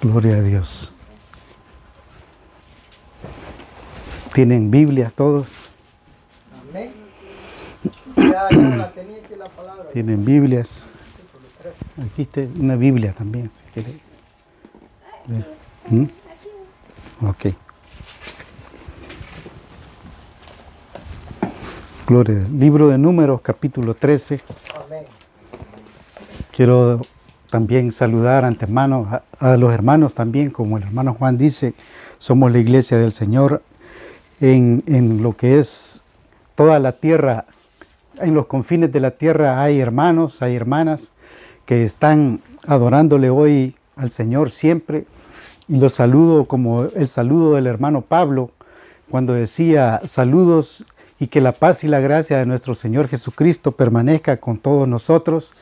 Gloria a Dios. ¿Tienen Biblias todos? Amén. Ya la tenía aquí la palabra. ¿Tienen Biblias? Aquí está una Biblia también, si quiere. Ok. Gloria. Libro de Números, capítulo 13. Amén. Quiero también saludar antemano a los hermanos también, como el hermano Juan dice, somos la iglesia del Señor en lo que es toda la tierra, en los confines de la tierra hay hermanos, hay hermanas que están adorándole hoy al Señor siempre. Y los saludo como el saludo del hermano Pablo, cuando decía saludos y que la paz y la gracia de nuestro Señor Jesucristo permanezca con todos nosotros,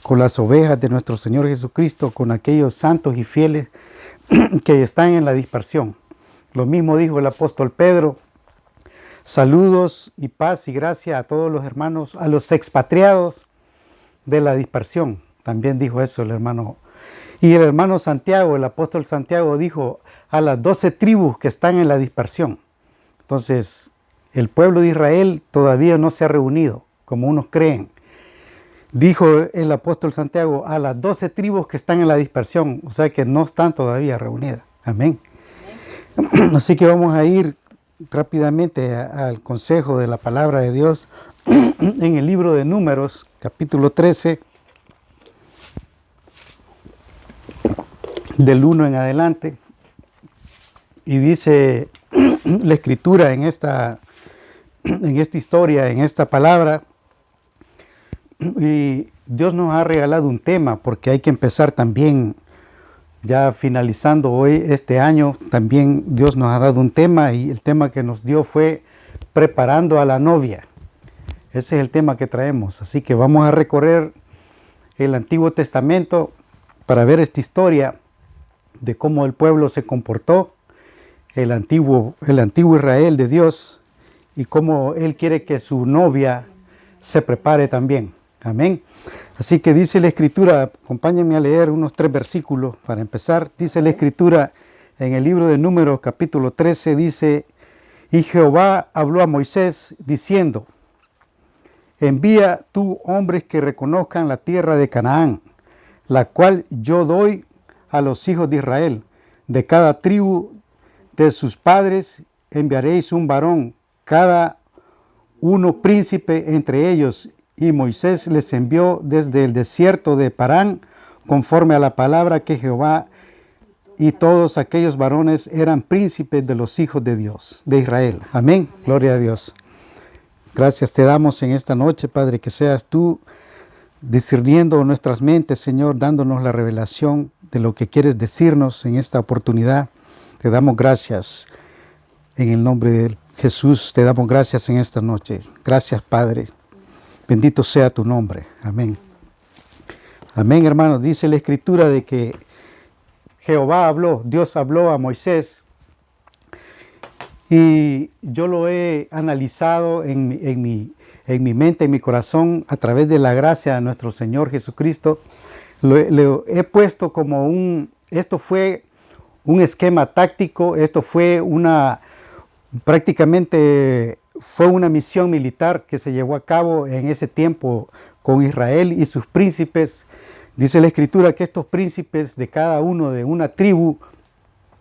con las ovejas de nuestro Señor Jesucristo, con aquellos santos y fieles que están en la dispersión. Lo mismo dijo el apóstol Pedro, saludos y paz y gracia a todos los hermanos, a los expatriados de la dispersión. También dijo eso el hermano. Y el hermano Santiago, el apóstol Santiago dijo a las 12 tribus que están en la dispersión. Entonces, el pueblo de Israel todavía no se ha reunido, como unos creen. Dijo el apóstol Santiago a las 12 tribus que están en la dispersión, o sea que no están todavía reunidas. Amén. Así que vamos a ir rápidamente al consejo de la palabra de Dios en el libro de Números, capítulo 13, del 1 en adelante. Y dice la escritura en esta historia, en esta palabra, y Dios nos ha regalado un tema, porque hay que empezar también, ya finalizando hoy este año, también Dios nos ha dado un tema, y el tema que nos dio fue preparando a la novia. Ese es el tema que traemos, así que vamos a recorrer el Antiguo Testamento para ver esta historia de cómo el pueblo se comportó, el antiguo Israel de Dios, y cómo Él quiere que su novia se prepare también. Amén. Así que dice la Escritura, acompáñenme a leer unos 3 versículos para empezar. Dice la Escritura en el libro de Números, capítulo 13, dice, y Jehová habló a Moisés diciendo, envía tú hombres que reconozcan la tierra de Canaán, la cual yo doy a los hijos de Israel. De cada tribu de sus padres enviaréis un varón, cada uno príncipe entre ellos. Y Moisés les envió desde el desierto de Parán, conforme a la palabra que Jehová, y todos aquellos varones eran príncipes de los hijos de Dios, de Israel. Amén. Gloria a Dios. Gracias te damos en esta noche, Padre, que seas tú discerniendo nuestras mentes, Señor, dándonos la revelación de lo que quieres decirnos en esta oportunidad. Te damos gracias en el nombre de Jesús, te damos gracias en esta noche. Gracias, Padre. Bendito sea tu nombre. Amén. Amén, hermanos. Dice la Escritura de que Jehová habló, Dios habló a Moisés, y yo lo he analizado en mi mente, en mi corazón, a través de la gracia de nuestro Señor Jesucristo. Lo he puesto como esto fue un esquema táctico, esto fue prácticamente fue una misión militar que se llevó a cabo en ese tiempo con Israel y sus príncipes. Dice la Escritura que estos príncipes de cada uno de una tribu,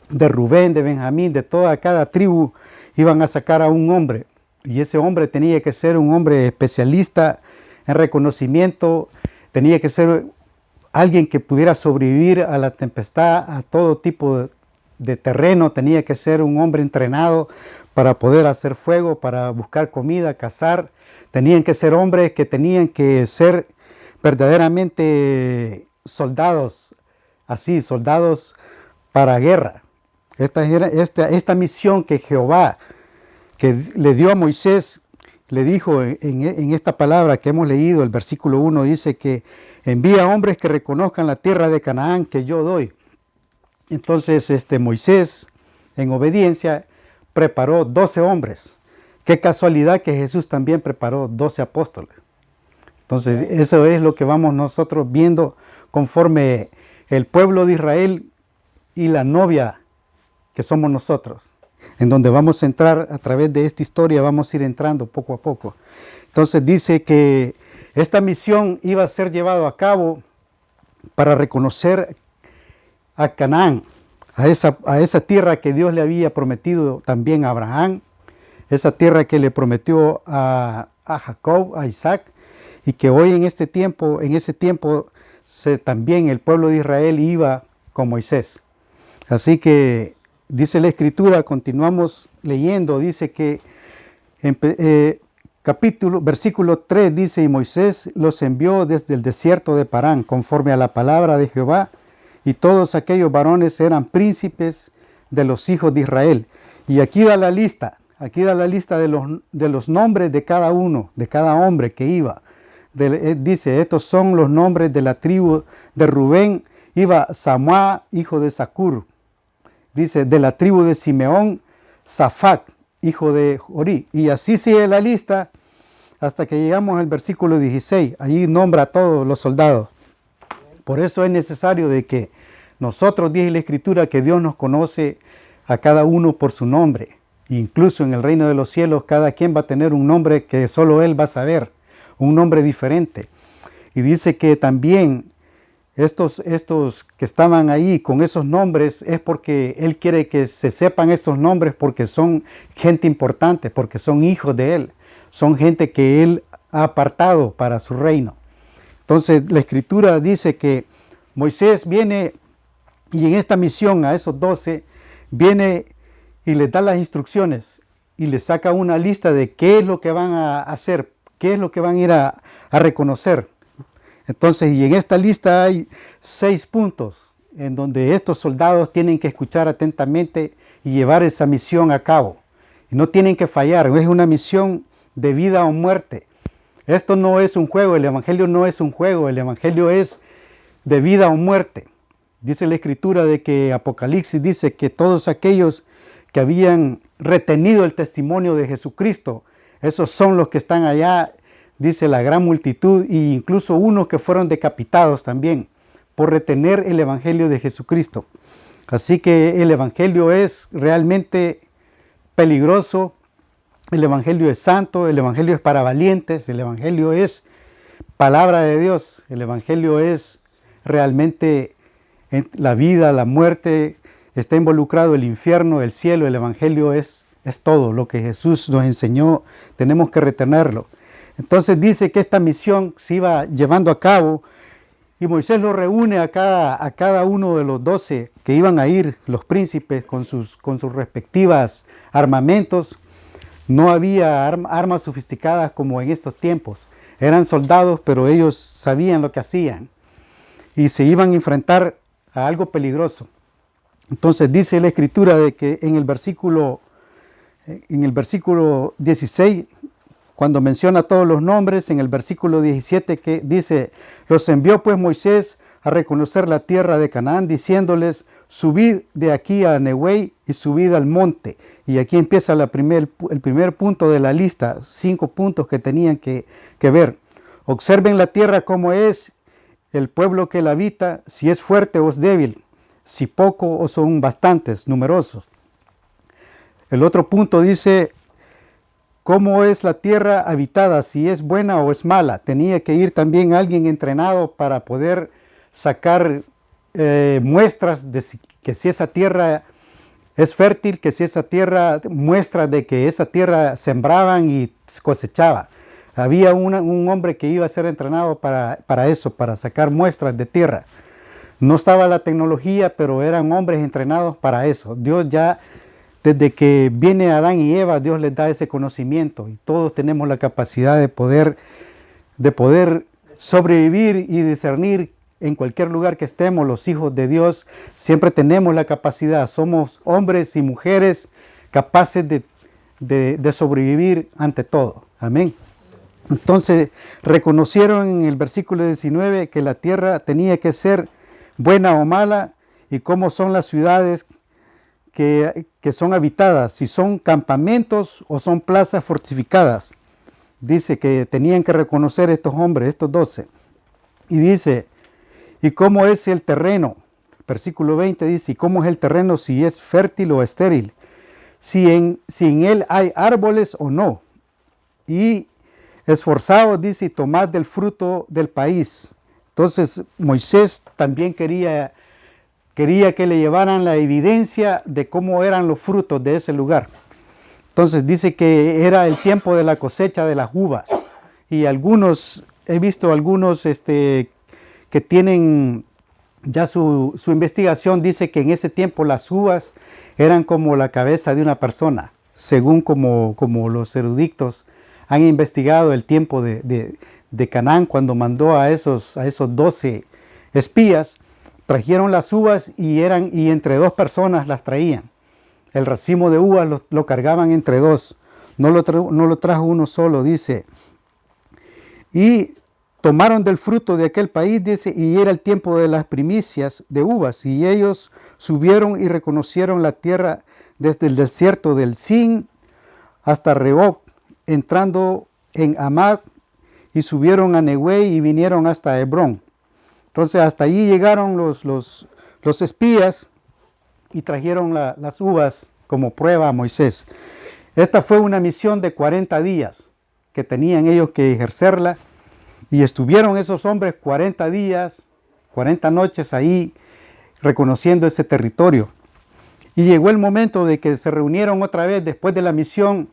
de Rubén, de Benjamín, de cada tribu, iban a sacar a un hombre. Y ese hombre tenía que ser un hombre especialista en reconocimiento, tenía que ser alguien que pudiera sobrevivir a la tempestad, a todo tipo de terreno, tenía que ser un hombre entrenado para poder hacer fuego, para buscar comida, cazar. Tenían que ser hombres que tenían que ser verdaderamente soldados, así, soldados para guerra. Esta misión que Jehová, que le dio a Moisés, le dijo en esta palabra que hemos leído, el versículo 1 dice que envía hombres que reconozcan la tierra de Canaán que yo doy. Entonces Moisés, en obediencia, preparó 12 hombres. Qué casualidad que Jesús también preparó 12 apóstoles. Entonces eso es lo que vamos nosotros viendo conforme el pueblo de Israel y la novia que somos nosotros, en donde vamos a entrar a través de esta historia, vamos a ir entrando poco a poco. Entonces dice que esta misión iba a ser llevada a cabo para reconocer a Canaán, a esa tierra que Dios le había prometido también a Abraham, esa tierra que le prometió a Jacob, a Isaac, y que hoy en ese tiempo también el pueblo de Israel iba con Moisés. Así que dice la Escritura, continuamos leyendo, dice que versículo 3 dice, y Moisés los envió desde el desierto de Parán, conforme a la palabra de Jehová, y todos aquellos varones eran príncipes de los hijos de Israel. Y aquí da la lista de los nombres de cada uno, de cada hombre que iba. Dice, estos son los nombres de la tribu de Rubén, iba Samúa, hijo de Zacur. Dice, de la tribu de Simeón, Safac, hijo de Jorí. Y así sigue la lista hasta que llegamos al versículo 16. Allí nombra a todos los soldados. Por eso es necesario de que nosotros, dice la Escritura, que Dios nos conoce a cada uno por su nombre. Incluso en el reino de los cielos, cada quien va a tener un nombre que solo Él va a saber, un nombre diferente. Y dice que también estos que estaban ahí con esos nombres es porque Él quiere que se sepan estos nombres porque son gente importante, porque son hijos de Él, son gente que Él ha apartado para su reino. Entonces la Escritura dice que Moisés viene y en esta misión a esos 12 viene y les da las instrucciones y les saca una lista de qué es lo que van a hacer, qué es lo que van a ir a reconocer. Entonces, y en esta lista hay 6 puntos en donde estos soldados tienen que escuchar atentamente y llevar esa misión a cabo. Y no tienen que fallar, es una misión de vida o muerte. Esto no es un juego, el Evangelio no es un juego, el Evangelio es de vida o muerte. Dice la Escritura de que Apocalipsis dice que todos aquellos que habían retenido el testimonio de Jesucristo, esos son los que están allá, dice la gran multitud, e incluso unos que fueron decapitados también por retener el Evangelio de Jesucristo. Así que el Evangelio es realmente peligroso, el Evangelio es santo, el Evangelio es para valientes, el Evangelio es palabra de Dios, el Evangelio es realmente la vida, la muerte, está involucrado el infierno, el cielo, el Evangelio es todo lo que Jesús nos enseñó, tenemos que retenerlo. Entonces dice que esta misión se iba llevando a cabo y Moisés lo reúne a cada uno de los 12 que iban a ir, los príncipes con sus respectivas armamentos. No había armas sofisticadas como en estos tiempos. Eran soldados, pero ellos sabían lo que hacían y se iban a enfrentar a algo peligroso. Entonces dice la Escritura de que en el versículo 16, cuando menciona todos los nombres, en el versículo 17 que dice, los envió pues Moisés a reconocer la tierra de Canaán, diciéndoles, subid de aquí a Nehuey y subid al monte. Y aquí empieza el primer punto de la lista, 5 puntos que tenían que ver. Observen la tierra como es, el pueblo que la habita, si es fuerte o es débil, si poco o son bastantes, numerosos. El otro punto dice, ¿cómo es la tierra habitada? Si es buena o es mala. Tenía que ir también alguien entrenado para poder sacar muestras de que si esa tierra es fértil, que si esa tierra muestra de que esa tierra sembraban y cosechaba. Había un hombre que iba a ser entrenado para eso, para sacar muestras de tierra. No estaba la tecnología, pero eran hombres entrenados para eso. Dios ya, desde que viene Adán y Eva, Dios les da ese conocimiento y todos tenemos la capacidad de poder sobrevivir y discernir en cualquier lugar que estemos. Los hijos de Dios siempre tenemos la capacidad, somos hombres y mujeres capaces de sobrevivir ante todo. Amén. Entonces reconocieron en el versículo 19 que la tierra tenía que ser buena o mala y cómo son las ciudades que son habitadas, si son campamentos o son plazas fortificadas. Dice que tenían que reconocer estos hombres, estos 12. Y dice, ¿y cómo es el terreno? versículo 20 dice, ¿y cómo es el terreno si es fértil o estéril? Si en él hay árboles o no. Y esforzados, dice, y tomad del fruto del país. Entonces Moisés también quería que le llevaran la evidencia de cómo eran los frutos de ese lugar. Entonces dice que era el tiempo de la cosecha de las uvas. Y he visto algunos que tienen ya su investigación, dice que en ese tiempo las uvas eran como la cabeza de una persona, según como los eruditos han investigado el tiempo de Canaán, cuando mandó a esos 12 espías, trajeron las uvas y entre 2 personas las traían. El racimo de uvas lo cargaban entre 2, no lo trajo uno solo, dice. Y tomaron del fruto de aquel país, dice, y era el tiempo de las primicias de uvas, y ellos subieron y reconocieron la tierra desde el desierto del Sin hasta Rehob, entrando en Amad, y subieron a Nehué y vinieron hasta Hebrón. Entonces hasta allí llegaron los espías y trajeron las uvas como prueba a Moisés. Esta fue una misión de 40 días que tenían ellos que ejercerla, y estuvieron esos hombres 40 días, 40 noches ahí reconociendo ese territorio. Y llegó el momento de que se reunieron otra vez después de la misión.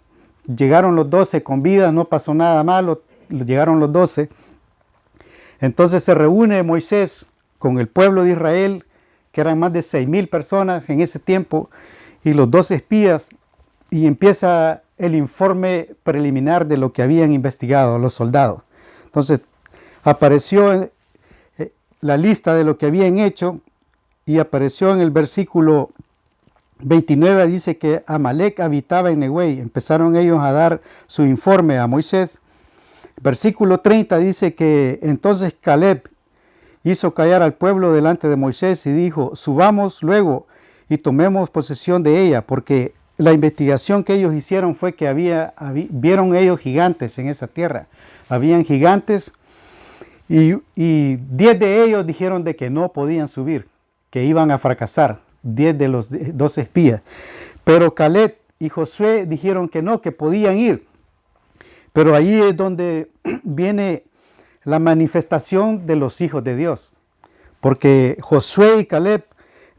Llegaron los 12 con vida, no pasó nada malo, llegaron los 12. Entonces se reúne Moisés con el pueblo de Israel, que eran más de 6,000 personas en ese tiempo, y los 12 espías, y empieza el informe preliminar de lo que habían investigado los soldados. Entonces apareció la lista de lo que habían hecho, y apareció en el versículo 29, dice que Amalek habitaba en Nehué. Empezaron ellos a dar su informe a Moisés. Versículo 30 dice que entonces Caleb hizo callar al pueblo delante de Moisés y dijo, subamos luego y tomemos posesión de ella, porque la investigación que ellos hicieron fue que vieron ellos gigantes en esa tierra. Habían gigantes y 10 de ellos dijeron de que no podían subir, que iban a fracasar, 10 de los 12 espías. Pero Caleb y Josué dijeron que no, que podían ir. Pero ahí es donde viene la manifestación de los hijos de Dios. Porque Josué y Caleb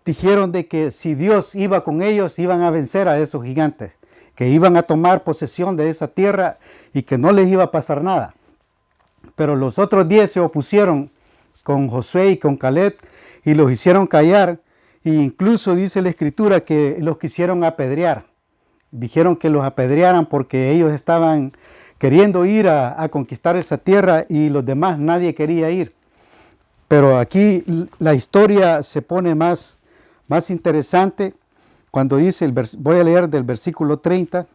dijeron de que si Dios iba con ellos, iban a vencer a esos gigantes, que iban a tomar posesión de esa tierra y que no les iba a pasar nada. Pero los otros 10 se opusieron con Josué y con Caleb y los hicieron callar, e incluso dice la escritura que los quisieron apedrear. Dijeron que los apedrearan porque ellos estaban queriendo ir a conquistar esa tierra y los demás nadie quería ir. Pero aquí la historia se pone más interesante cuando dice, voy a leer del versículo 30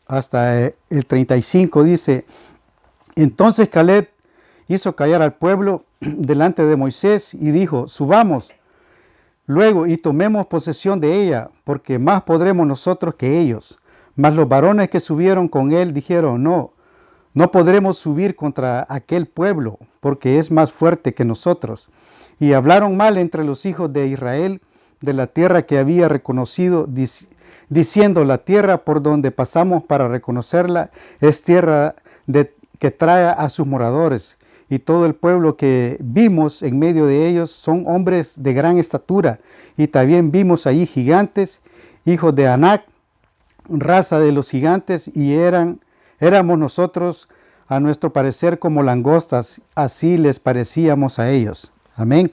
hasta el 35, dice, entonces Caleb hizo callar al pueblo delante de Moisés y dijo, subamos luego y tomemos posesión de ella, porque más podremos nosotros que ellos. Mas los varones que subieron con él dijeron, no podremos subir contra aquel pueblo, porque es más fuerte que nosotros. Y hablaron mal entre los hijos de Israel de la tierra que había reconocido, diciendo, la tierra por donde pasamos para reconocerla es tierra que trae a sus moradores. Y todo el pueblo que vimos en medio de ellos son hombres de gran estatura. Y también vimos allí gigantes, hijos de Anac, raza de los gigantes, y éramos nosotros a nuestro parecer como langostas, así les parecíamos a ellos. Amén.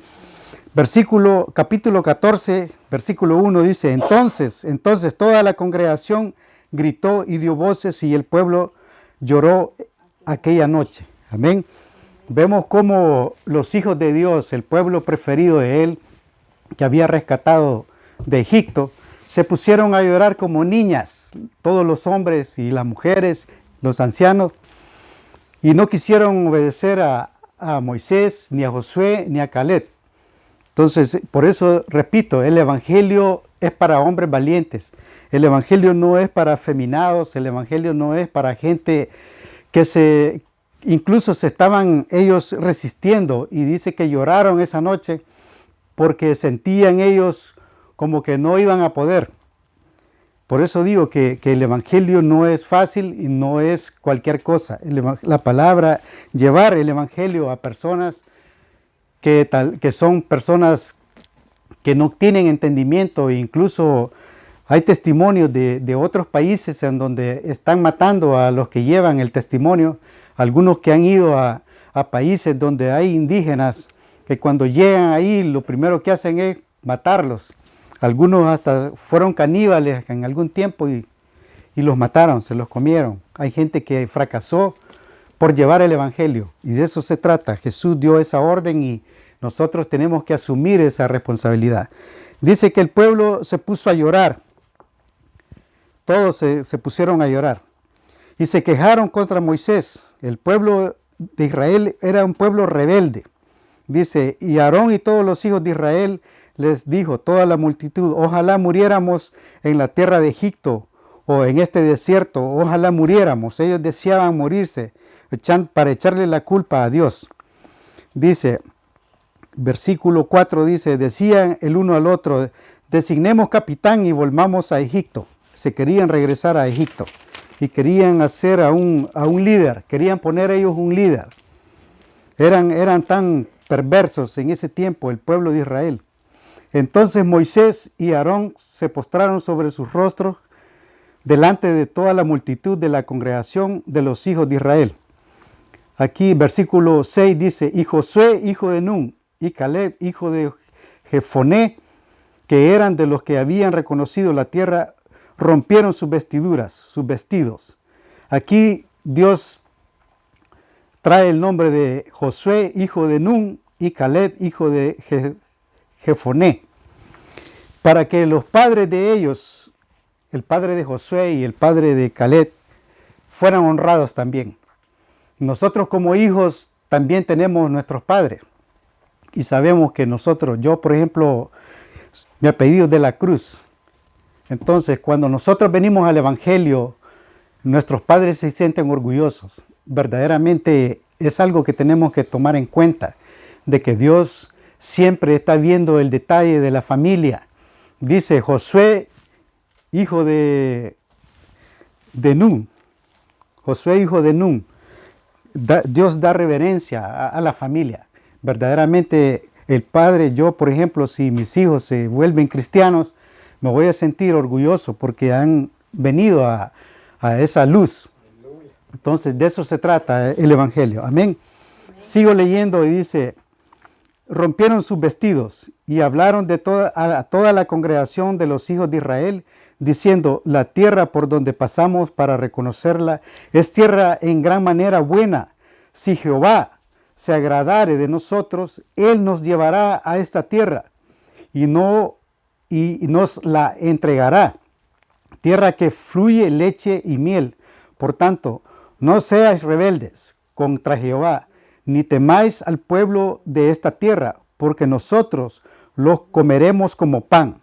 Capítulo 14, versículo 1 dice, entonces toda la congregación gritó y dio voces y el pueblo lloró aquella noche. Amén. Vemos cómo los hijos de Dios, el pueblo preferido de él, que había rescatado de Egipto, se pusieron a llorar como niñas, todos los hombres y las mujeres, los ancianos, y no quisieron obedecer a Moisés, ni a Josué, ni a Caleb. Entonces, por eso, repito, el evangelio es para hombres valientes. El evangelio no es para afeminados, el evangelio no es para gente que incluso se estaban ellos resistiendo, y dice que lloraron esa noche porque sentían ellos como que no iban a poder. Por eso digo que el Evangelio no es fácil y no es cualquier cosa. La palabra, llevar el Evangelio a personas que son personas que no tienen entendimiento, e incluso hay testimonios de otros países en donde están matando a los que llevan el testimonio, algunos que han ido a países donde hay indígenas, que cuando llegan ahí lo primero que hacen es matarlos. Algunos hasta fueron caníbales en algún tiempo y los mataron, se los comieron. Hay gente que fracasó por llevar el Evangelio y de eso se trata. Jesús dio esa orden y nosotros tenemos que asumir esa responsabilidad. Dice que el pueblo se puso a llorar. Todos se pusieron a llorar y se quejaron contra Moisés. El pueblo de Israel era un pueblo rebelde. Dice, y Aarón y todos los hijos de Israel les dijo, toda la multitud, ojalá muriéramos en la tierra de Egipto o en este desierto, ojalá muriéramos. Ellos deseaban morirse para echarle la culpa a Dios. Dice, versículo 4 dice, decían el uno al otro, designemos capitán y volvamos a Egipto. Se querían regresar a Egipto y querían hacer a un líder, querían poner ellos un líder. Eran tan perversos en ese tiempo el pueblo de Israel. Entonces Moisés y Aarón se postraron sobre sus rostros delante de toda la multitud de la congregación de los hijos de Israel. Aquí versículo 6 dice, y Josué, hijo de Nun, y Caleb, hijo de Jefoné, que eran de los que habían reconocido la tierra, rompieron sus vestiduras, sus vestidos. Aquí Dios trae el nombre de Josué, hijo de Nun, y Caleb, hijo de Jefoné, para que los padres de ellos, el padre de Josué y el padre de Caleb, fueran honrados también. Nosotros como hijos también tenemos nuestros padres y sabemos que nosotros, yo por ejemplo, mi apellido es de la Cruz. Entonces, cuando nosotros venimos al Evangelio, nuestros padres se sienten orgullosos. Verdaderamente es algo que tenemos que tomar en cuenta, de que Dios siempre está viendo el detalle de la familia. Dice Josué, hijo de Nun. Josué, hijo de Nun. Dios da reverencia a la familia. Verdaderamente el padre, yo por ejemplo, si mis hijos se vuelven cristianos, me voy a sentir orgulloso porque han venido a esa luz. Entonces de eso se trata el Evangelio. Amén. Sigo leyendo y dice, rompieron sus vestidos y hablaron a toda la congregación de los hijos de Israel, diciendo, la tierra por donde pasamos para reconocerla es tierra en gran manera buena. Si Jehová se agradare de nosotros, Él nos llevará a esta tierra y nos la entregará, tierra que fluye leche y miel. Por tanto, no seáis rebeldes contra Jehová, ni temáis al pueblo de esta tierra, porque nosotros los comeremos como pan.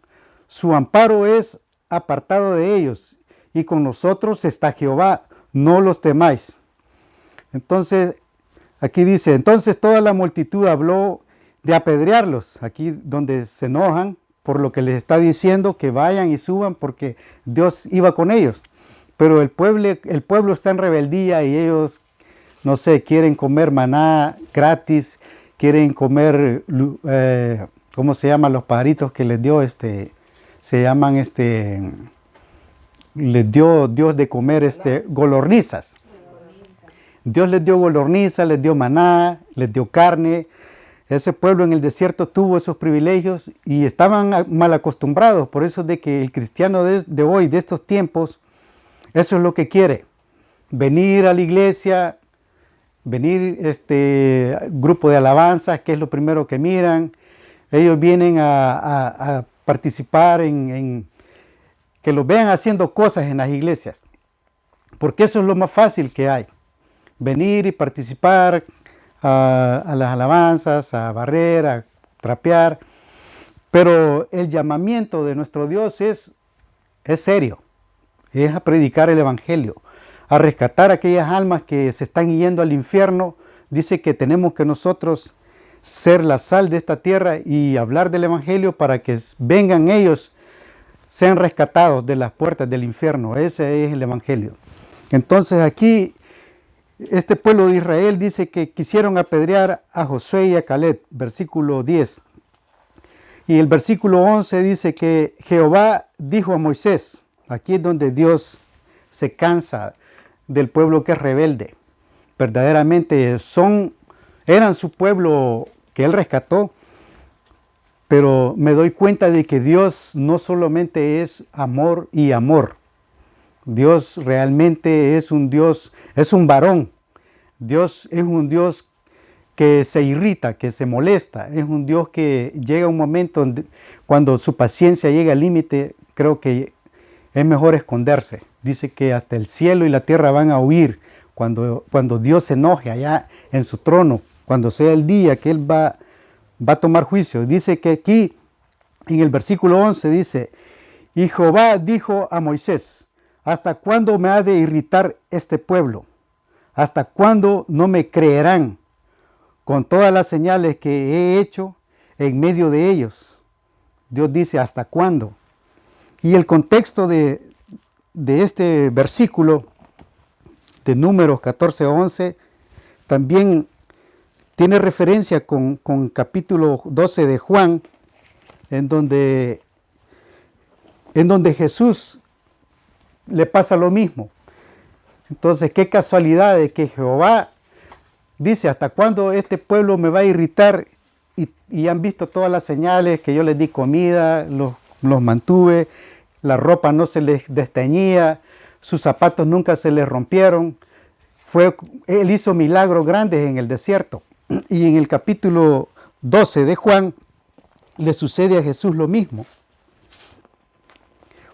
Su amparo es apartado de ellos, y con nosotros está Jehová, no los temáis. Entonces, aquí dice, entonces toda la multitud habló de apedrearlos, aquí donde se enojan por lo que les está diciendo, que vayan y suban porque Dios iba con ellos. Pero el pueblo está en rebeldía y ellos, no sé, quieren comer maná gratis, quieren comer, ¿cómo se llaman los pajaritos que les dio? Se llaman, les dio Dios de comer golornizas. Dios les dio golornizas, les dio maná, les dio carne. Ese pueblo en el desierto tuvo esos privilegios y estaban mal acostumbrados. Por eso de que el cristiano de hoy, de estos tiempos, eso es lo que quiere. Venir a la iglesia, venir grupo de alabanza, que es lo primero que miran. Ellos vienen a participar en que los vean haciendo cosas en las iglesias. Porque eso es lo más fácil que hay. Venir y participar a las alabanzas, a barrer, a trapear. Pero el llamamiento de nuestro Dios es serio. Es a predicar el Evangelio, a rescatar aquellas almas que se están yendo al infierno. Dice que tenemos que nosotros ser la sal de esta tierra y hablar del Evangelio para que vengan ellos, sean rescatados de las puertas del infierno. Ese es el Evangelio. Entonces aquí este pueblo de Israel dice que quisieron apedrear a Josué y a Caleb, versículo 10. Y el versículo 11 dice que Jehová dijo a Moisés, aquí es donde Dios se cansa del pueblo que es rebelde. Verdaderamente eran su pueblo que él rescató, pero me doy cuenta de que Dios no solamente es amor y amor. Dios realmente es un Dios, es un varón. Dios es un Dios que se irrita, que se molesta. Es un Dios que llega un momento cuando su paciencia llega al límite, creo que es mejor esconderse. Dice que hasta el cielo y la tierra van a huir cuando Dios se enoje allá en su trono, cuando sea el día que Él va a tomar juicio. Dice que aquí, en el versículo 11, dice, y Jehová dijo a Moisés, ¿hasta cuándo me ha de irritar este pueblo? ¿Hasta cuándo no me creerán con todas las señales que he hecho en medio de ellos? Dios dice, ¿hasta cuándo? Y el contexto de este versículo de Números 14:11 también tiene referencia con capítulo 12 de Juan, en donde Jesús le pasa lo mismo. Entonces, qué casualidad de que Jehová dice, ¿hasta cuándo este pueblo me va a irritar? Y han visto todas las señales que yo les di comida, los mantuve, la ropa no se les desteñía, sus zapatos nunca se les rompieron. Él hizo milagros grandes en el desierto. Y en el capítulo 12 de Juan le sucede a Jesús lo mismo.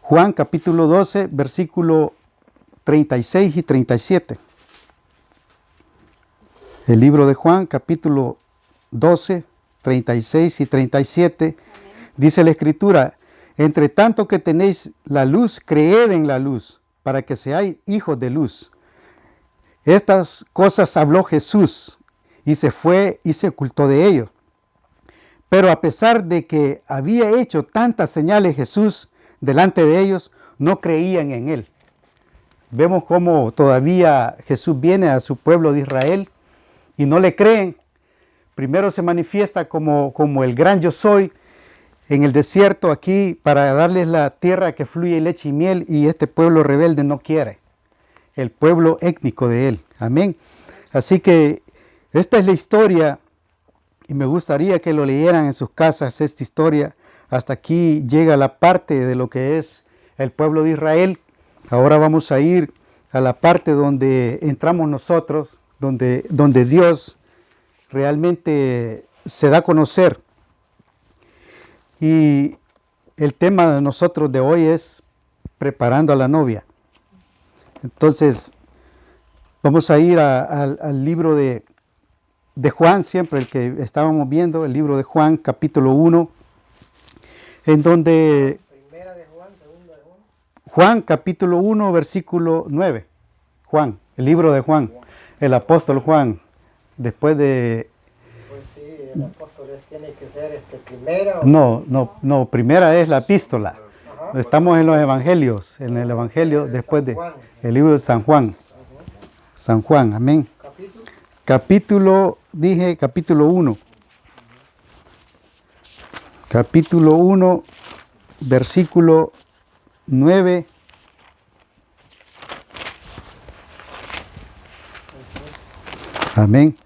Juan capítulo 12, versículo 36 y 37. El libro de Juan capítulo 12, 36 y 37. Dice la Escritura, entre tanto que tenéis la luz, creed en la luz, para que seáis hijos de luz. Estas cosas habló Jesús, y se fue y se ocultó de ellos. Pero a pesar de que había hecho tantas señales Jesús delante de ellos, no creían en él. Vemos cómo todavía Jesús viene a su pueblo de Israel y no le creen. Primero se manifiesta como el gran yo soy en el desierto aquí para darles la tierra que fluye leche y miel, y este pueblo rebelde no quiere. El pueblo étnico de él. Amén. Así que esta es la historia y me gustaría que lo leyeran en sus casas, esta historia. Hasta aquí llega la parte de lo que es el pueblo de Israel. Ahora vamos a ir a la parte donde entramos nosotros, donde Dios realmente se da a conocer. Y el tema de nosotros de hoy es preparando a la novia. Entonces, vamos a ir al libro de Juan, siempre el que estábamos viendo, el libro de Juan, capítulo 1, en donde... Primera de Juan, segunda de Juan. Juan, capítulo 1, versículo 9. Juan, el libro de Juan, el apóstol Juan, después de... Pues sí, el apóstol tiene que ser primera. No, primera es la epístola. Ajá. Estamos en los evangelios, en el evangelio después de el libro de San Juan. San Juan, amén. Capítulo. Capítulo 1. Capítulo 1, versículo 9. Amén.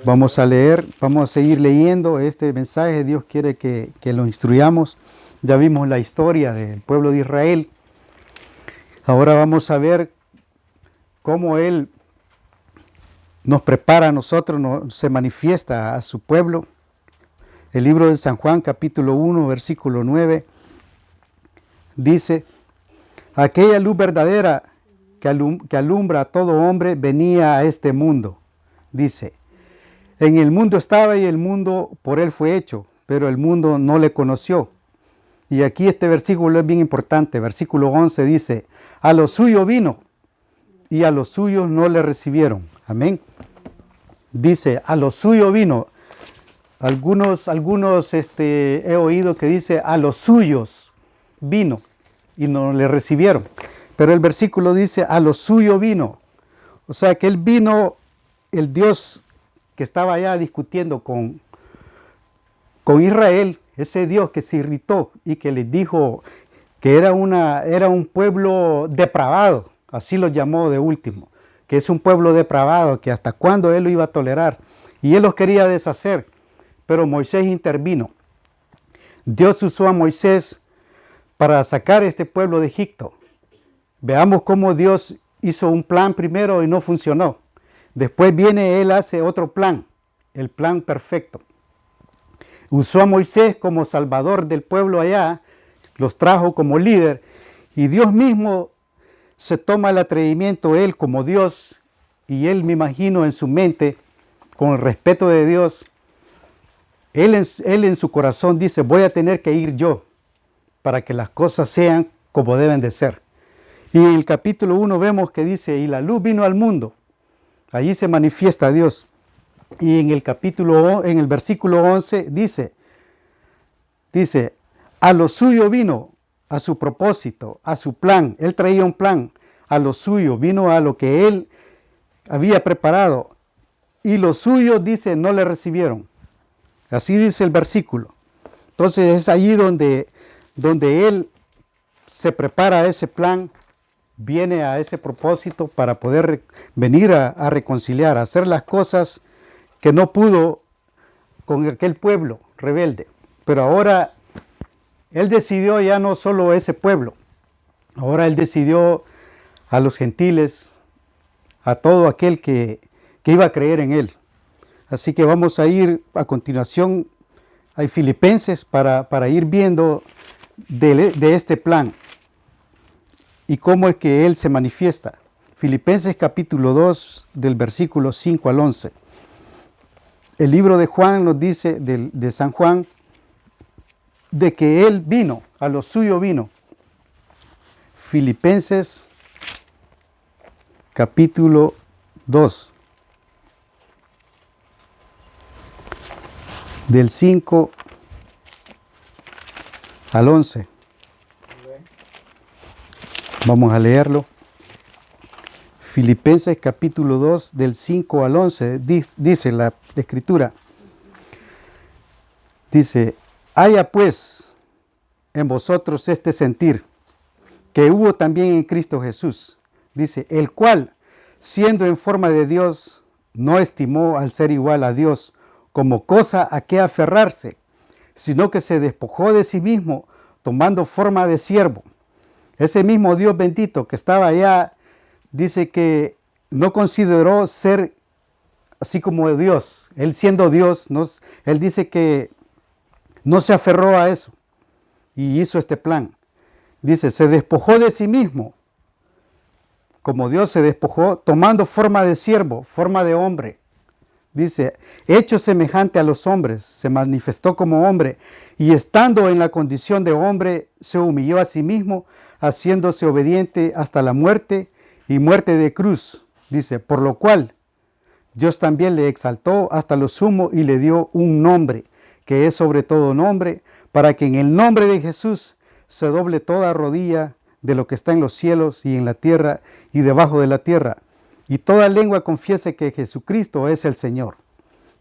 Vamos a leer, vamos a seguir leyendo este mensaje. Dios quiere que lo instruyamos. Ya vimos la historia del pueblo de Israel. Ahora vamos a ver cómo Él nos prepara a nosotros, se manifiesta a su pueblo. El libro de San Juan, capítulo 1, versículo 9, dice, aquella luz verdadera que alumbra a todo hombre venía a este mundo. Dice, en el mundo estaba y el mundo por él fue hecho, pero el mundo no le conoció. Y aquí este versículo es bien importante. Versículo 11 dice, a lo suyo vino y a los suyos no le recibieron. Amén. Dice, a lo suyo vino. Algunos he oído que dice a los suyos vino y no le recibieron. Pero el versículo dice a los suyos vino. O sea que él vino, el Dios que estaba allá discutiendo con Israel, ese Dios que se irritó y que les dijo que era un pueblo depravado, así lo llamó de último, que es un pueblo depravado, que hasta cuándo él lo iba a tolerar. Y él los quería deshacer, pero Moisés intervino. Dios usó a Moisés para sacar a este pueblo de Egipto. Veamos cómo Dios hizo un plan primero y no funcionó. Después viene él, hace otro plan, el plan perfecto. Usó a Moisés como salvador del pueblo allá, los trajo como líder, y Dios mismo se toma el atrevimiento, él como Dios, y él, me imagino, en su mente, con el respeto de Dios, él en su corazón dice, voy a tener que ir yo para que las cosas sean como deben de ser. Y en el capítulo 1 vemos que dice, y la luz vino al mundo. Allí se manifiesta Dios. Y en el versículo 11 dice, a lo suyo vino, a su propósito, a su plan. Él traía un plan, a lo suyo, vino a lo que él había preparado. Y los suyos, dice, no le recibieron. Así dice el versículo. Entonces es allí donde él se prepara a ese plan, viene a ese propósito para poder venir a reconciliar, a hacer las cosas que no pudo con aquel pueblo rebelde. Pero ahora él decidió ya no solo ese pueblo, ahora él decidió a los gentiles, a todo aquel que iba a creer en él. Así que vamos a ir a continuación a Filipenses para ir viendo de este plan y cómo es que él se manifiesta. Filipenses capítulo 2 del versículo 5 al 11. El libro de Juan nos dice, de San Juan, de que él vino, a lo suyo vino. Filipenses capítulo 2, del 5 al 11. Vamos a leerlo. Filipenses capítulo 2 del 5 al 11 dice la escritura. Dice, haya pues en vosotros este sentir que hubo también en Cristo Jesús. Dice, el cual, siendo en forma de Dios, no estimó al ser igual a Dios como cosa a que aferrarse, sino que se despojó de sí mismo, tomando forma de siervo. Ese mismo Dios bendito que estaba allá, dice que no consideró ser así como Dios. Él siendo Dios, él dice que no se aferró a eso y hizo este plan. Dice, se despojó de sí mismo, como Dios se despojó, tomando forma de siervo, forma de hombre. Dice, hecho semejante a los hombres, se manifestó como hombre, y estando en la condición de hombre, se humilló a sí mismo, haciéndose obediente hasta la muerte y muerte de cruz. Dice, por lo cual Dios también le exaltó hasta lo sumo y le dio un nombre, que es sobre todo nombre, para que en el nombre de Jesús se doble toda rodilla de lo que está en los cielos y en la tierra y debajo de la tierra, y toda lengua confiese que Jesucristo es el Señor,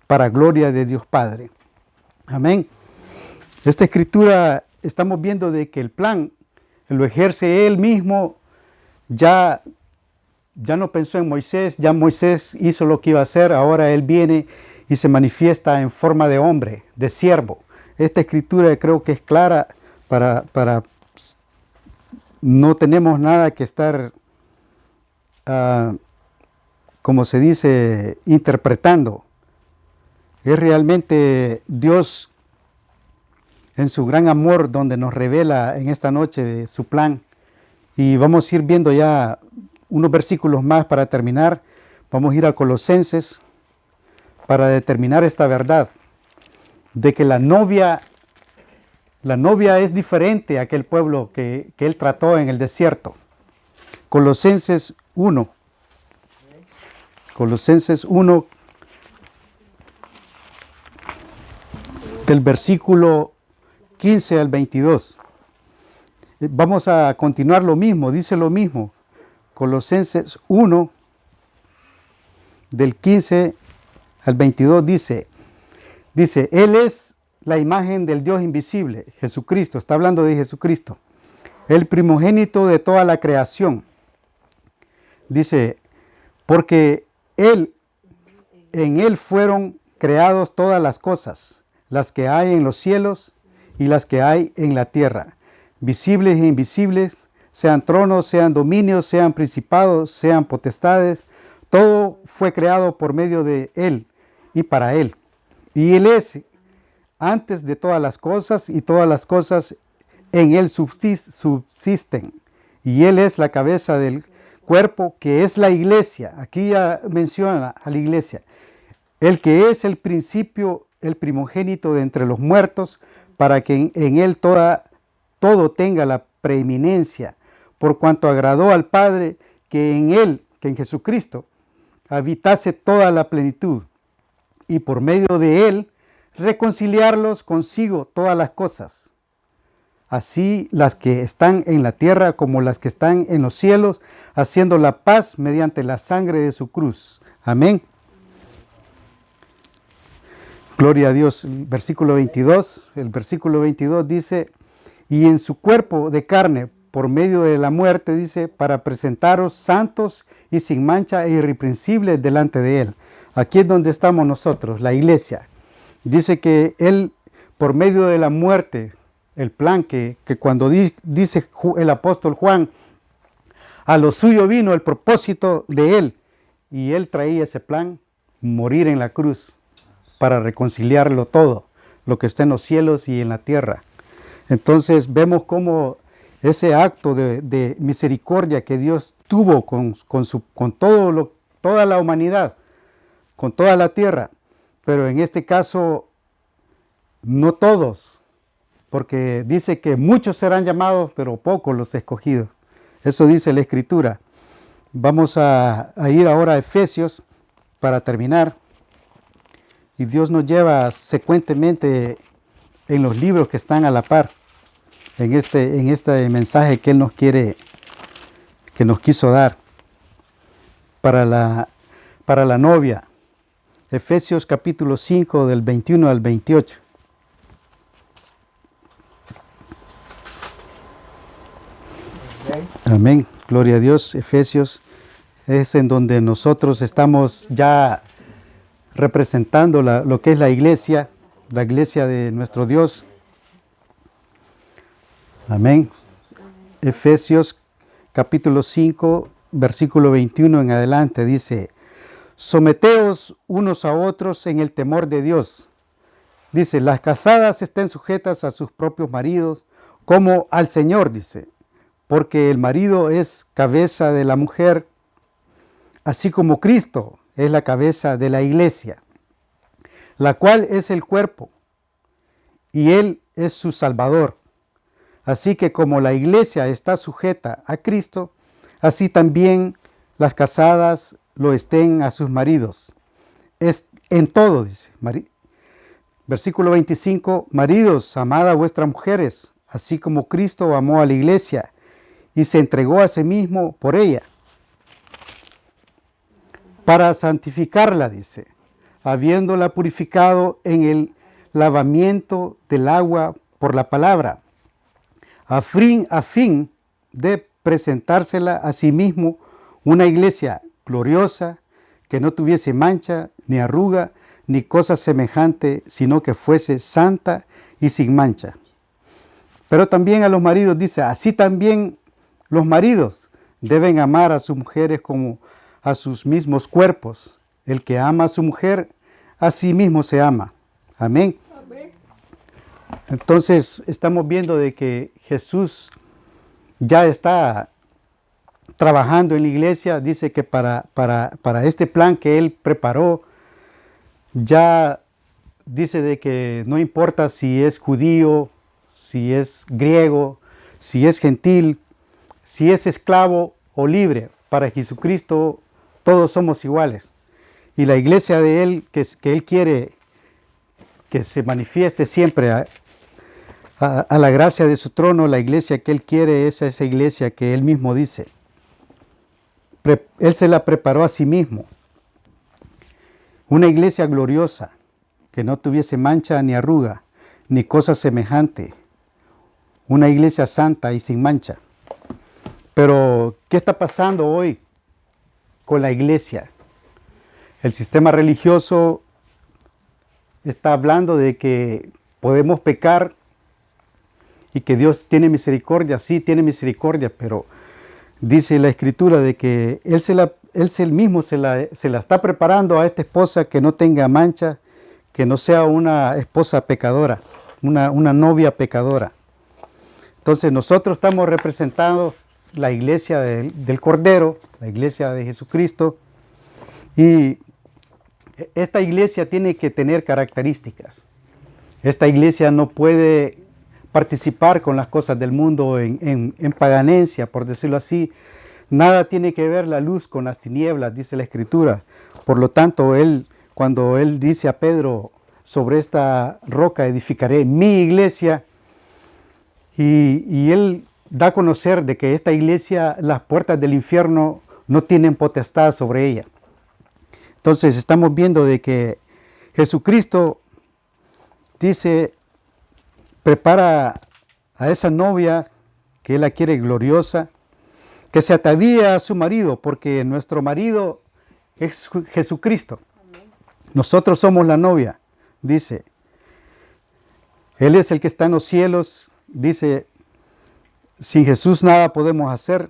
para gloria de Dios Padre. Amén. Esta escritura estamos viendo de que el plan lo ejerce él mismo. Ya no pensó en Moisés, ya Moisés hizo lo que iba a hacer, ahora él viene y se manifiesta en forma de hombre, de siervo. Esta escritura creo que es clara para no tenemos nada que estar, como se dice, interpretando. Es realmente Dios en su gran amor donde nos revela en esta noche de su plan. Y vamos a ir viendo ya unos versículos más para terminar. Vamos a ir a Colosenses para determinar esta verdad de que la novia es diferente a aquel pueblo que él trató en el desierto. Colosenses 1. Colosenses 1. del versículo 15 al 22. Vamos a continuar lo mismo, dice lo mismo. Colosenses 1, del 15 al 22 dice, Él es la imagen del Dios invisible, Jesucristo, está hablando de Jesucristo, el primogénito de toda la creación. Dice, porque en Él fueron creados todas las cosas, las que hay en los cielos y las que hay en la tierra, visibles e invisibles, sean tronos, sean dominios, sean principados, sean potestades, todo fue creado por medio de Él y para Él. Y Él es antes de todas las cosas y todas las cosas en Él subsisten. Y Él es la cabeza del cuerpo que es la iglesia. Aquí ya menciona a la iglesia. El que es el principio, el primogénito de entre los muertos, para que en Él todo tenga la preeminencia, por cuanto agradó al Padre que en Él, que en Jesucristo, habitase toda la plenitud, y por medio de Él reconciliarlos consigo todas las cosas, así las que están en la tierra como las que están en los cielos, haciendo la paz mediante la sangre de su cruz. Amén. Gloria a Dios. El versículo 22 dice, y en su cuerpo de carne, por medio de la muerte, dice, para presentaros santos y sin mancha e irreprensibles delante de Él. Aquí es donde estamos nosotros, la iglesia. Dice que Él, por medio de la muerte, el plan que cuando dice el apóstol Juan, a lo suyo vino el propósito de Él, y Él traía ese plan, morir en la cruz, para reconciliarlo todo, lo que está en los cielos y en la tierra. Entonces vemos cómo ese acto de misericordia que Dios tuvo con toda la humanidad, con toda la tierra, pero en este caso no todos, porque dice que muchos serán llamados, pero pocos los escogidos. Eso dice la Escritura. Vamos a ir ahora a Efesios para terminar. Y Dios nos lleva secuentemente en los libros que están a la par, en este mensaje que Él nos quiso dar para la novia. Efesios capítulo 5 del 21 al 28. Amén. Gloria a Dios. Efesios es en donde nosotros estamos ya representando lo que es la iglesia de nuestro Dios. Amén. Efesios capítulo 5, versículo 21 en adelante dice, someteos unos a otros en el temor de Dios. Dice, las casadas estén sujetas a sus propios maridos como al Señor, dice, porque el marido es cabeza de la mujer, así como Cristo es la cabeza de la iglesia, la cual es el cuerpo, y Él es su Salvador. Así que como la iglesia está sujeta a Cristo, así también las casadas lo estén a sus maridos. Es en todo, dice. Versículo 25, maridos, amad a vuestras mujeres, así como Cristo amó a la iglesia y se entregó a sí mismo por ella, para santificarla, dice, habiéndola purificado en el lavamiento del agua por la palabra, a fin de presentársela a sí mismo una iglesia gloriosa, que no tuviese mancha, ni arruga, ni cosa semejante, sino que fuese santa y sin mancha. Pero también a los maridos dice, así también los maridos deben amar a sus mujeres como a sus mismos cuerpos. El que ama a su mujer, a sí mismo se ama. Amén. Amén. Entonces estamos viendo de que Jesús ya está trabajando en la iglesia. Dice que para este plan que Él preparó, ya dice de que no importa si es judío, si es griego, si es gentil, si es esclavo o libre, para Jesucristo todos somos iguales. Y la iglesia de Él, que Él quiere que se manifieste siempre a la gracia de su trono. La iglesia que Él quiere es esa iglesia que Él mismo dice. Él se la preparó a sí mismo. Una iglesia gloriosa, que no tuviese mancha ni arruga, ni cosa semejante. Una iglesia santa y sin mancha. Pero, ¿qué está pasando hoy con la iglesia? El sistema religioso está hablando de que podemos pecar y que Dios tiene misericordia. Sí, tiene misericordia, pero dice la Escritura de que Él mismo se la está preparando a esta esposa que no tenga mancha, que no sea una esposa pecadora, una novia pecadora. Entonces nosotros estamos representando la iglesia del Cordero, la iglesia de Jesucristo, y esta iglesia tiene que tener características. Esta iglesia no puede participar con las cosas del mundo en paganencia, por decirlo así. Nada tiene que ver la luz con las tinieblas, dice la Escritura. Por lo tanto, cuando Él dice a Pedro, sobre esta roca edificaré mi iglesia, y Él da a conocer de que esta iglesia, las puertas del infierno no tienen potestad sobre ella. Entonces estamos viendo de que Jesucristo dice, prepara a esa novia que Él la quiere gloriosa, que se atavíe a su marido, porque nuestro marido es Jesucristo. Nosotros somos la novia, dice. Él es el que está en los cielos, dice, sin Jesús nada podemos hacer.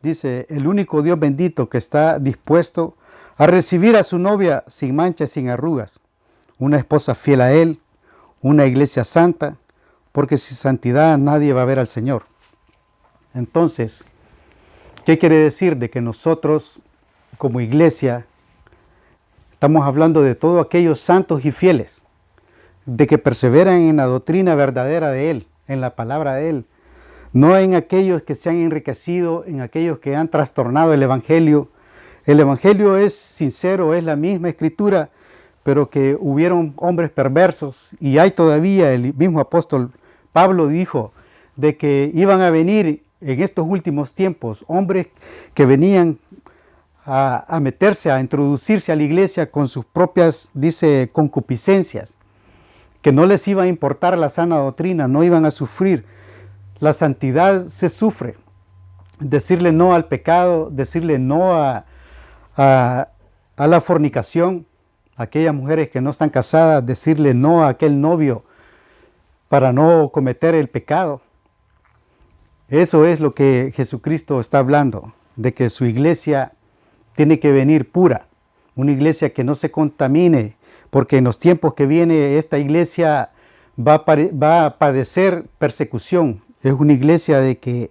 Dice, el único Dios bendito que está dispuesto a recibir a su novia sin mancha, sin arrugas. Una esposa fiel a Él, una iglesia santa, porque sin santidad nadie va a ver al Señor. Entonces, ¿qué quiere decir? De que nosotros, como iglesia, estamos hablando de todos aquellos santos y fieles, de que perseveran en la doctrina verdadera de Él, en la palabra de Él, no en aquellos que se han enriquecido, en aquellos que han trastornado el Evangelio. El Evangelio es sincero, es la misma Escritura, pero que hubieron hombres perversos, y hay todavía, el mismo apóstol Pablo dijo, de que iban a venir en estos últimos tiempos hombres que venían a meterse, a introducirse a la iglesia con sus propias, dice, concupiscencias, que no les iba a importar la sana doctrina, no iban a sufrir. La santidad se sufre. Decirle no al pecado, decirle no a la fornicación, a aquellas mujeres que no están casadas, decirle no a aquel novio para no cometer el pecado. Eso es lo que Jesucristo está hablando, de que su iglesia tiene que venir pura, una iglesia que no se contamine, porque en los tiempos que viene esta iglesia va a padecer persecución. Es una iglesia de que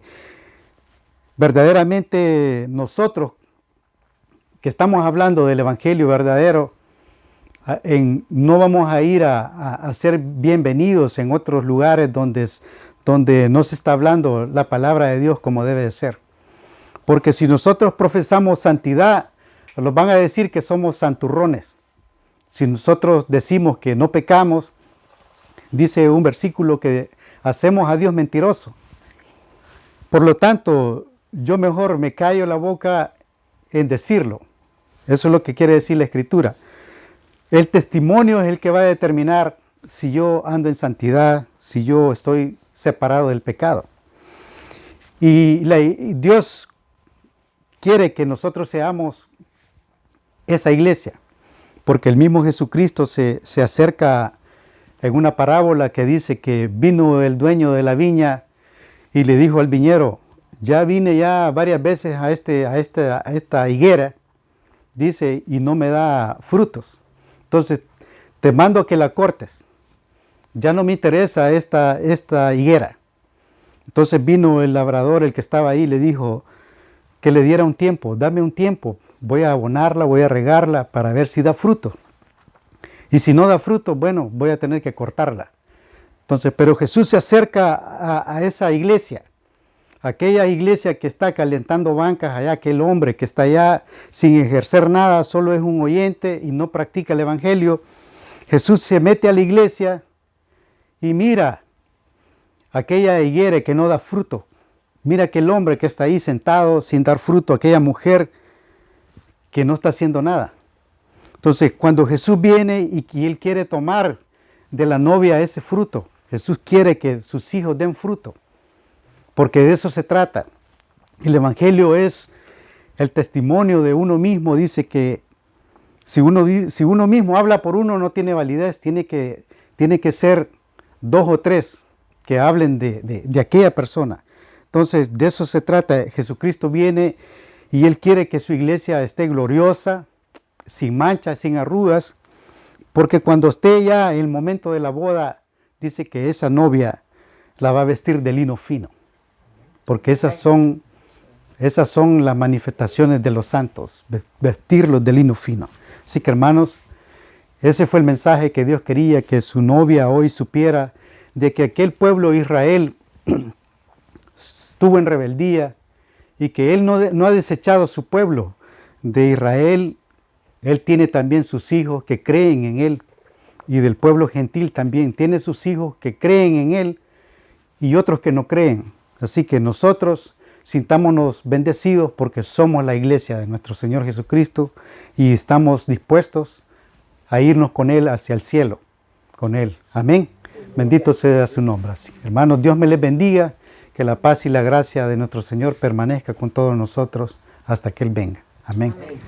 verdaderamente nosotros que estamos hablando del Evangelio verdadero, no vamos a ir a ser bienvenidos en otros lugares donde no se está hablando la palabra de Dios como debe de ser. Porque si nosotros profesamos santidad, nos van a decir que somos santurrones. Si nosotros decimos que no pecamos, dice un versículo que hacemos a Dios mentiroso. Por lo tanto, yo mejor me callo la boca en decirlo. Eso es lo que quiere decir la Escritura. El testimonio es el que va a determinar si yo ando en santidad, si yo estoy separado del pecado. Y Dios quiere que nosotros seamos esa iglesia, porque el mismo Jesucristo se acerca en una parábola que dice que vino el dueño de la viña y le dijo al viñero, ya vine ya varias veces a esta higuera, dice, y no me da frutos. Entonces, te mando a que la cortes. Ya no me interesa esta higuera. Entonces vino el labrador, el que estaba ahí, le dijo que le diera un tiempo. Dame un tiempo. Voy a abonarla, voy a regarla para ver si da fruto. Y si no da fruto, bueno, voy a tener que cortarla. Entonces, pero Jesús se acerca a esa iglesia. Aquella iglesia que está calentando bancas allá, aquel hombre que está allá sin ejercer nada, solo es un oyente y no practica el Evangelio. Jesús se mete a la iglesia y mira aquella higuera que no da fruto. Mira aquel hombre que está ahí sentado sin dar fruto, aquella mujer que no está haciendo nada. Entonces, cuando Jesús viene y Él quiere tomar de la novia ese fruto, Jesús quiere que sus hijos den fruto, porque de eso se trata. El Evangelio es el testimonio de uno mismo. Dice que si uno mismo habla por uno, no tiene validez, tiene que ser 2 o 3 que hablen de aquella persona. Entonces, de eso se trata. Jesucristo viene y Él quiere que su iglesia esté gloriosa, sin manchas, sin arrugas, porque cuando esté ya el momento de la boda, dice que esa novia la va a vestir de lino fino, porque esas son las manifestaciones de los santos, vestirlos de lino fino. Así que, hermanos, ese fue el mensaje que Dios quería que su novia hoy supiera, de que aquel pueblo de Israel estuvo en rebeldía y que Él no ha desechado a su pueblo de Israel. Él tiene también sus hijos que creen en Él, y del pueblo gentil también tiene sus hijos que creen en Él y otros que no creen. Así que nosotros sintámonos bendecidos porque somos la iglesia de nuestro Señor Jesucristo y estamos dispuestos a irnos con Él hacia el cielo, con Él. Amén. Bendito sea su nombre. Así, hermanos, Dios me les bendiga, que la paz y la gracia de nuestro Señor permanezca con todos nosotros hasta que Él venga. Amén. Amén.